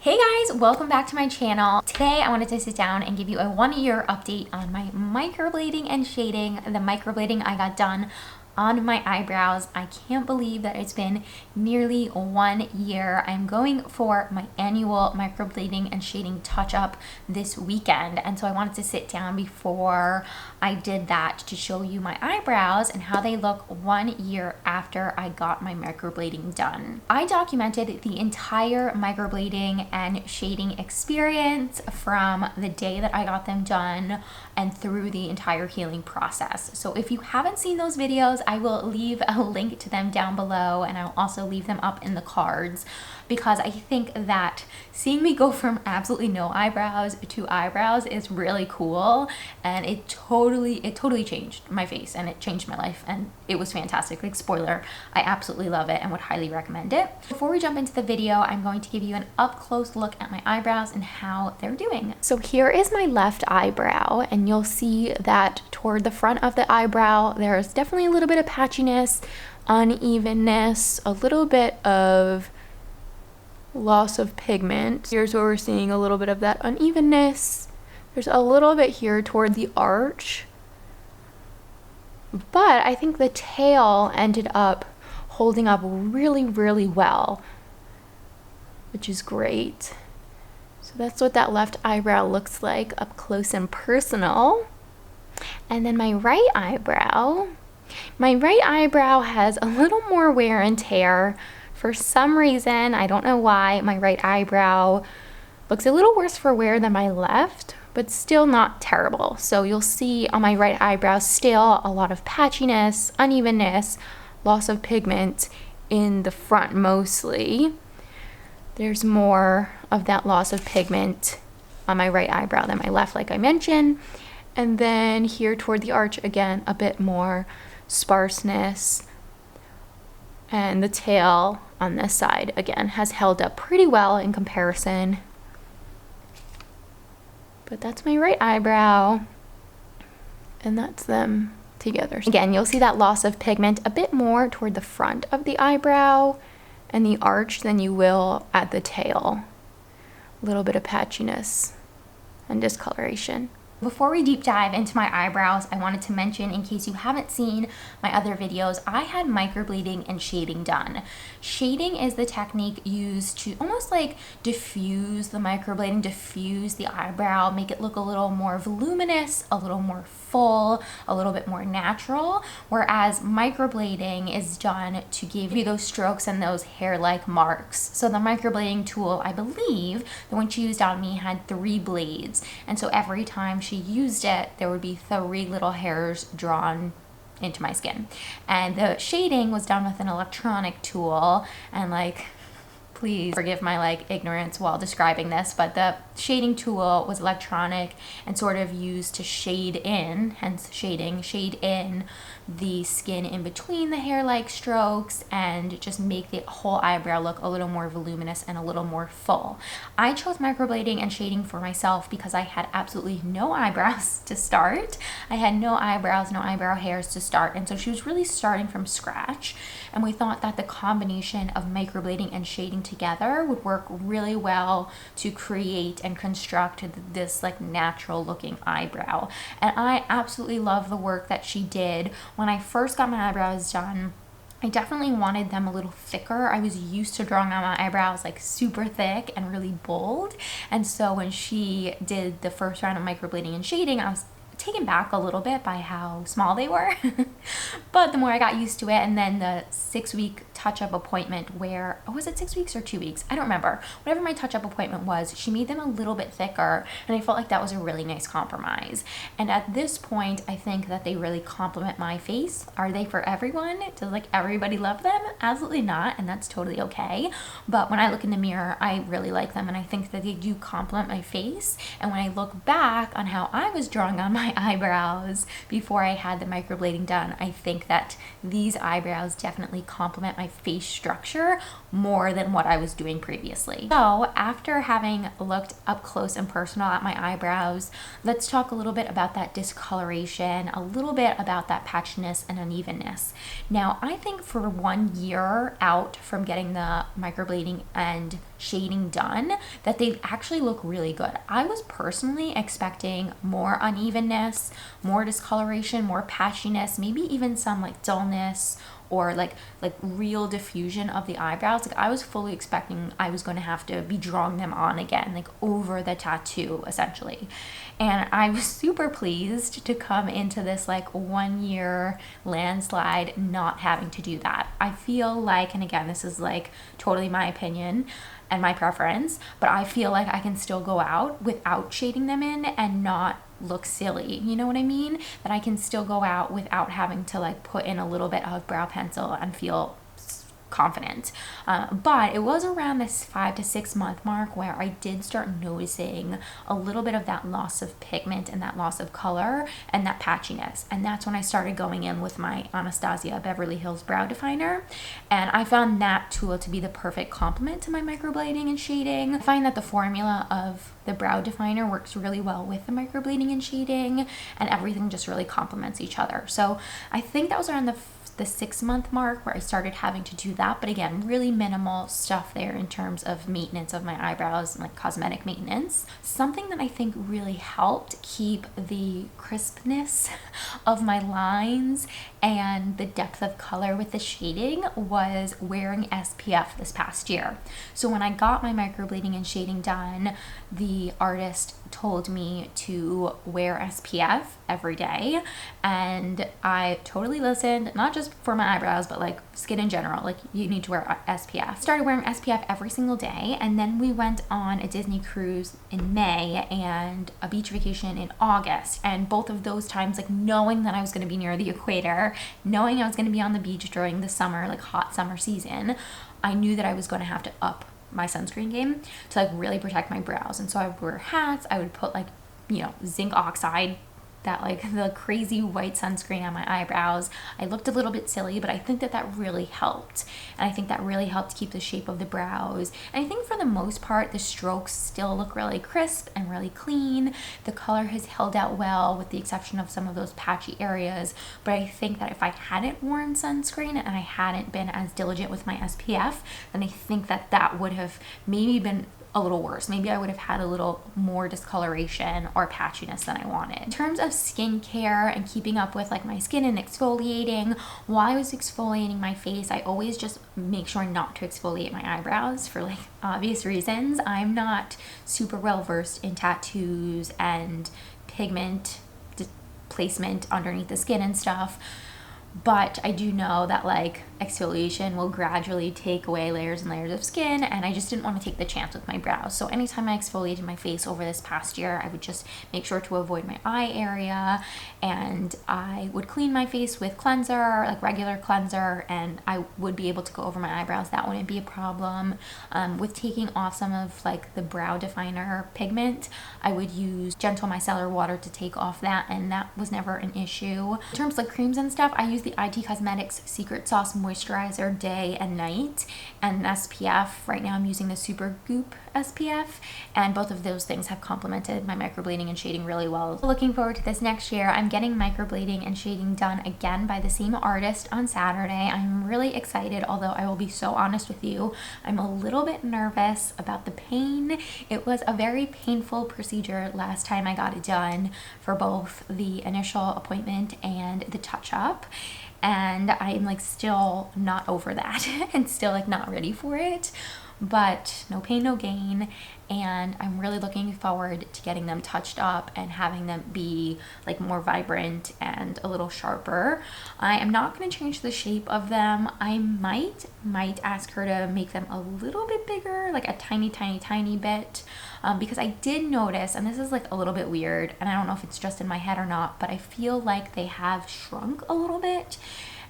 Hey guys, welcome back to my channel. Today I wanted to sit down and give you a 1-year update on my microblading and shading. The microblading I got done on my eyebrows. I can't believe that it's been nearly 1 year. I'm going for my annual microblading and shading touch-up this weekend, and so I wanted to sit down before I did that to show you my eyebrows and how they look 1 year after I got my microblading done. I documented the entire microblading and shading experience from the day that I got them done and through the entire healing process. So if you haven't seen those videos, I will leave a link to them down below, and I'll also leave them up in the cards, because I think that seeing me go from absolutely no eyebrows to eyebrows is really cool, and it totally changed my face and it changed my life, and it was fantastic. Like, spoiler, I absolutely love it and would highly recommend it. Before we jump into the video, I'm going to give you an up close look at my eyebrows and how they're doing. So here is my left eyebrow, and you'll see that toward the front of the eyebrow there's definitely a little bit of patchiness, unevenness, a little bit of loss of pigment. Here's where we're seeing a little bit of that unevenness. There's a little bit here toward the arch, but I think the tail ended up holding up really well, which is great. So that's what that left eyebrow looks like up close and personal. And then my right eyebrow has a little more wear and tear. For some reason, I don't know why, my right eyebrow looks a little worse for wear than my left, but still not terrible. So you'll see on my right eyebrow still a lot of patchiness, unevenness, loss of pigment in the front mostly. There's more of that loss of pigment on my right eyebrow than my left, like I mentioned. And then here toward the arch, again, a bit more sparseness. And the tail on this side, again, has held up pretty well in comparison. But that's my right eyebrow, and that's them together. Again, you'll see that loss of pigment a bit more toward the front of the eyebrow and the arch than you will at the tail. A little bit of patchiness and discoloration. Before we deep dive into my eyebrows, I wanted to mention, in case you haven't seen my other videos, I had microblading and shading done. Shading is the technique used to almost like diffuse the microblading, diffuse the eyebrow, make it look a little more voluminous, a little more full, a little bit more natural, whereas microblading is done to give you those strokes and those hair-like marks. So the microblading tool, I believe, the one she used on me had 3 blades, and so every time she used it, there would be 3 little hairs drawn into my skin. And the shading was done with an electronic tool, and like, please forgive my like ignorance while describing this, but the shading tool was electronic and sort of used to shade in, hence shading, shade in the skin in between the hair-like strokes and just make the whole eyebrow look a little more voluminous and a little more full. I chose microblading and shading for myself because I had absolutely no eyebrows to start. I had no eyebrows, no eyebrow hairs to start, and so she was really starting from scratch, and we thought that the combination of microblading and shading together would work really well to create and construct this like natural looking eyebrow. And I absolutely love the work that she did. When I first got my eyebrows done, I definitely wanted them a little thicker. I was used to drawing on my eyebrows like super thick and really bold, and so when she did the first round of microblading and shading, I was taken back a little bit by how small they were. But the more I got used to it, and then the 6-week touch-up appointment where, oh, was it 6 weeks or 2 weeks? I don't remember. Whatever my touch-up appointment was, she made them a little bit thicker, and I felt like that was a really nice compromise. And at this point, I think that they really complement my face. Are they for everyone? Does like everybody love them? Absolutely not, and that's totally okay. But when I look in the mirror, I really like them, and I think that they do complement my face. And when I look back on how I was drawing on my eyebrows before I had the microblading done, I think that these eyebrows definitely complement my face structure more than what I was doing previously. So after having looked up close and personal at my eyebrows, let's talk a little bit about that discoloration, a little bit about that patchiness and unevenness. Now, I think for 1 year out from getting the microblading and shading done, that they actually look really good. I was personally expecting more unevenness, more discoloration, more patchiness, maybe even some like dullness or like real diffusion of the eyebrows. Like I was fully expecting I was going to have to be drawing them on again, like over the tattoo essentially. And I was super pleased to come into this like 1 year landslide not having to do that. I feel like, and again, this is like totally my opinion and my preference, but I feel like I can still go out without shading them in and not look silly. You know what I mean? That I can still go out without having to like put in a little bit of brow pencil and feel confident. But it was around this 5 to 6 month mark where I did start noticing a little bit of that loss of pigment and that loss of color and that patchiness. And that's when I started going in with my Anastasia Beverly Hills brow definer. And I found that tool to be the perfect complement to my microblading and shading. I find that the formula of the brow definer works really well with the microblading and shading, and everything just really complements each other. So I think that was around the 6 month mark where I started having to do that, but again, really minimal stuff there in terms of maintenance of my eyebrows and like cosmetic maintenance. Something that I think really helped keep the crispness of my lines and the depth of color with the shading was wearing SPF this past year. So when I got my microblading and shading done, the artist told me to wear SPF every day, and I totally listened, not just for my eyebrows but like skin in general. Like you need to wear SPF. Started wearing SPF every single day, and then we went on a Disney cruise in May and a beach vacation in August, and both of those times, like knowing that I was going to be near the equator, knowing I was going to be on the beach during the summer, like hot summer season, I knew that I was going to have to up my sunscreen game to like really protect my brows. And so I would wear hats, I would put like, you know, zinc oxide, that like the crazy white sunscreen on my eyebrows. I looked a little bit silly, but I think that that really helped. And I think that really helped keep the shape of the brows. And I think for the most part, the strokes still look really crisp and really clean. The color has held out well with the exception of some of those patchy areas. But I think that if I hadn't worn sunscreen and I hadn't been as diligent with my SPF, then I think that that would have maybe been a little worse. Maybe I would have had a little more discoloration or patchiness than I wanted. In terms of skincare and keeping up with like my skin and exfoliating, while I was exfoliating my face, I always just make sure not to exfoliate my eyebrows for like obvious reasons. I'm not super well versed in tattoos and pigment placement underneath the skin and stuff. But I do know that like exfoliation will gradually take away layers and layers of skin, and I just didn't want to take the chance with my brows. So anytime I exfoliated my face over this past year, I would just make sure to avoid my eye area, and I would clean my face with cleanser, like regular cleanser, and I would be able to go over my eyebrows. That wouldn't be a problem. With taking off some of like the brow definer pigment, I would use gentle micellar water to take off that, and that was never an issue. In terms of like creams and stuff, I use the IT Cosmetics Secret Sauce Moisturizer day and night, and SPF. Right now I'm using the Super Goop SPF, and both of those things have complemented my microblading and shading really well. Looking forward to this next year. I'm getting microblading and shading done again by the same artist on Saturday. I'm really excited, although I will be so honest with you, I'm a little bit nervous about the pain. It was a very painful procedure last time I got it done for both the initial appointment and the touch-up, and I'm like still not over that and still like not ready for it. But no pain, no gain, and I'm really looking forward to getting them touched up and having them be like more vibrant and a little sharper. I am not going to change the shape of them. I might ask her to make them a little bit bigger, like a tiny bit, because I did notice, and this is like a little bit weird, and I don't know if it's just in my head or not, but I feel like they have shrunk a little bit.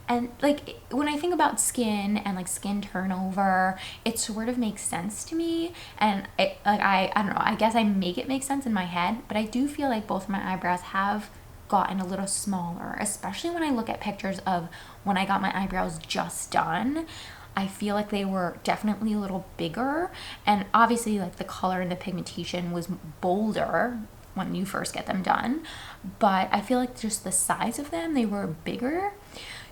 And like when I think about skin and like skin turnover, it sort of makes sense to me. And I don't know, I guess I make it make sense in my head, but I do feel like both of my eyebrows have gotten a little smaller, especially when I look at pictures of when I got my eyebrows just done. I feel like they were definitely a little bigger, and obviously like the color and the pigmentation was bolder when you first get them done, but I feel like just the size of them, they were bigger.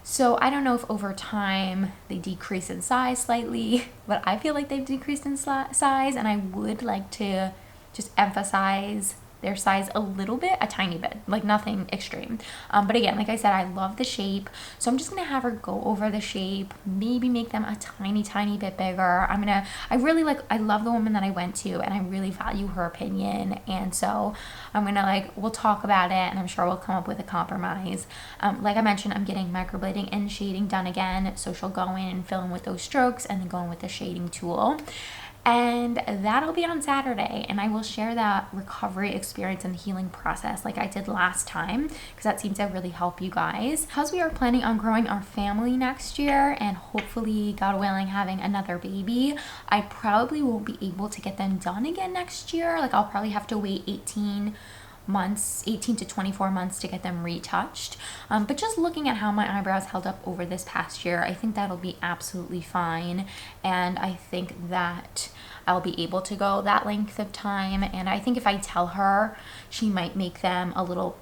So I don't know if over time they decrease in size slightly, but I feel like they've decreased in size, and I would like to just emphasize their size a little bit, a tiny bit, like nothing extreme. But again, like I said, I love the shape, so I'm just gonna have her go over the shape, maybe make them a tiny bit bigger. I love the woman that I went to, and I really value her opinion, and so I'm gonna we'll talk about it, and I'm sure we'll come up with a compromise. Like I mentioned, I'm getting microblading and shading done again, so she'll go in and fill in with those strokes and then go in with the shading tool. And that'll be on Saturday, and I will share that recovery experience and healing process like I did last time, because that seems to really help you guys. Because we are planning on growing our family next year and hopefully, God willing, having another baby, I probably won't be able to get them done again next year. Like I'll probably have to wait 18 to 24 months to get them retouched. But just looking at how my eyebrows held up over this past year, I think that'll be absolutely fine. And I think that I'll be able to go that length of time. And I think if I tell her, she might make them a little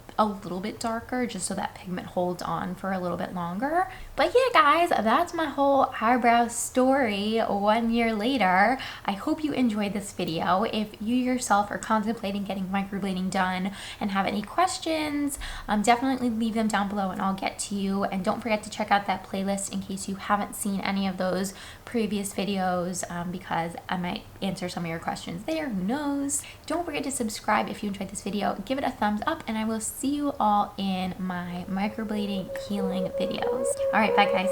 bit darker, just so that pigment holds on for a little bit longer. But yeah, guys, that's my whole eyebrow story 1 year later. I hope you enjoyed this video. If you yourself are contemplating getting microblading done and have any questions, definitely leave them down below and I'll get to you. And don't forget to check out that playlist in case you haven't seen any of those previous videos, because I might answer some of your questions there, who knows. Don't forget to subscribe if you enjoyed this video, give it a thumbs up, and I will see you all in my microblading healing videos. All right, bye guys.